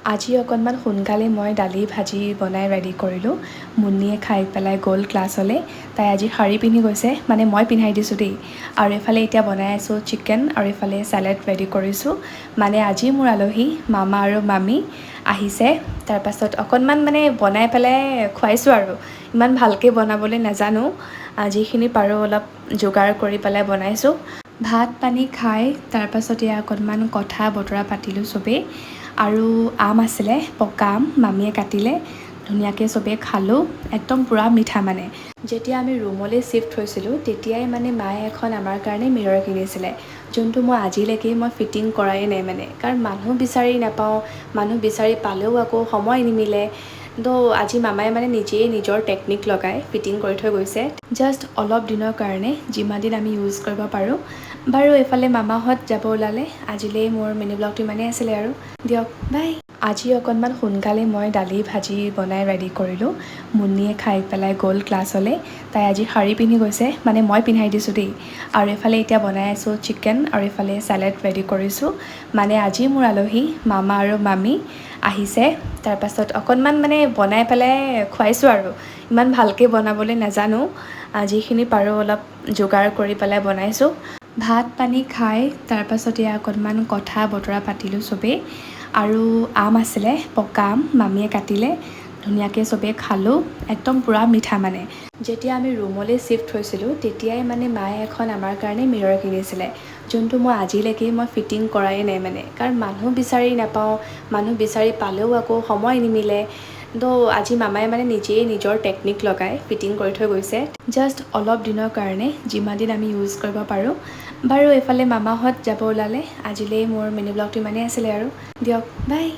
আজি অকণমান সোনকালে মই দালি ভাজি বনাই ৰেডি কৰিলোঁ। মুন্নিয়ে খাই পেলাই গ'ল ক্লাছলৈ। তাই আজি শাৰী পিন্ধি গৈছে, মানে মই পিন্ধাই দিছোঁ দেই। আৰু এইফালে এতিয়া বনাই আছোঁ চিকেন, আৰু এইফালে চেলেড ৰেডি কৰিছোঁ। মানে আজি মোৰ আলহী মামা আৰু মামী আহিছে। তাৰপাছত অকণমান মানে বনাই পেলাই খুৱাইছোঁ আৰু। ইমান ভালকৈ বনাবলৈ নাজানো, যিখিনি পাৰোঁ অলপ যোগাৰ কৰি পেলাই বনাইছোঁ। ভাত পানী খাই তাৰপাছত এয়া অকণমান কথা বতৰা পাতিলোঁ চবেই। আৰু আম আছিলে, পকা আম মামীয়ে কাটিলে, ধুনীয়াকৈ চবেই খালোঁ। একদম পূৰা মিঠা মানে। যেতিয়া আমি ৰুমলৈ শ্বিফ্ট হৈছিলোঁ তেতিয়াই মানে মায়ে এখন আমাৰ কাৰণে মিৰৰ কিনিছিলে, যোনটো মই আজিলৈকে ফিটিং কৰাই নাই মানে, কাৰণ মানুহ বিচাৰি নাপাওঁ, মানুহ বিচাৰি পালেও আকৌ সময় নিমিলে। তো আজি মামাই মানে নিজেই নিজৰ টেকনিক লগাই ফিটিং কৰি থৈ গৈছে, জাষ্ট অলপ দিনৰ কাৰণে, যিমান দিন আমি ইউজ কৰিব পাৰোঁ। বাৰু এইফালে মামাহঁত যাব ওলালে। আজিলৈ মোৰ মিনি ব্লগটো ইমানেই আছিলে আৰু, দিয়ক বাই। আজি অকণমান সোনকালে মই দালি ভাজি বনাই ৰেডি কৰিলোঁ। মুন্নিয়ে খাই পেলাই গ'ল ক্লাছলৈ। তাই আজি শাৰী পিন্ধি গৈছে, মানে মই পিন্ধাই দিছোঁ দেই। আৰু এইফালে এতিয়া বনাই আছোঁ চিকেন, আৰু এইফালে চেলেড ৰেডি কৰিছোঁ। মানে আজি মোৰ আলহী মামা আৰু মামী আহিছে। তাৰপাছত অকণমান মানে বনাই পেলাই খুৱাইছোঁ আৰু। ইমান ভালকৈ বনাবলৈ নাজানো, যিখিনি পাৰোঁ অলপ যোগাৰ কৰি পেলাই বনাইছোঁ। ভাত পানী খাই তাৰপাছত এয়া অকণমান কথা বতৰা পাতিলোঁ চবেই। আৰু আম আছিলে, পকা আম মামীয়ে কাটিলে, ধুনীয়াকৈ চবেই খালোঁ। একদম পূৰা মিঠা মানে। যেতিয়া আমি ৰুমলৈ শ্বিফ্ট হৈছিলোঁ তেতিয়াই মানে মায়ে এখন আমাৰ কাৰণে মিৰৰ কিনিছিলে, যোনটো মই আজিলৈকে ফিটিং কৰাই নাই মানে, কাৰণ মানুহ বিচাৰি নাপাওঁ, মানুহ বিচাৰি পালেও আকৌ সময় নিমিলে। তো আজি মামাই মানে নিজেই নিজৰ টেকনিক লগাই ফিটিং কৰি থৈ গৈছে, জাষ্ট অলপ দিনৰ কাৰণে, যিমান দিন আমি ইউজ কৰিব পাৰোঁ। বাৰু এইফালে মামাহঁত যাব ওলালে। আজিলৈ মোৰ মিনি ব্লগটো ইমানেই আছিলে আৰু, দিয়ক বাই।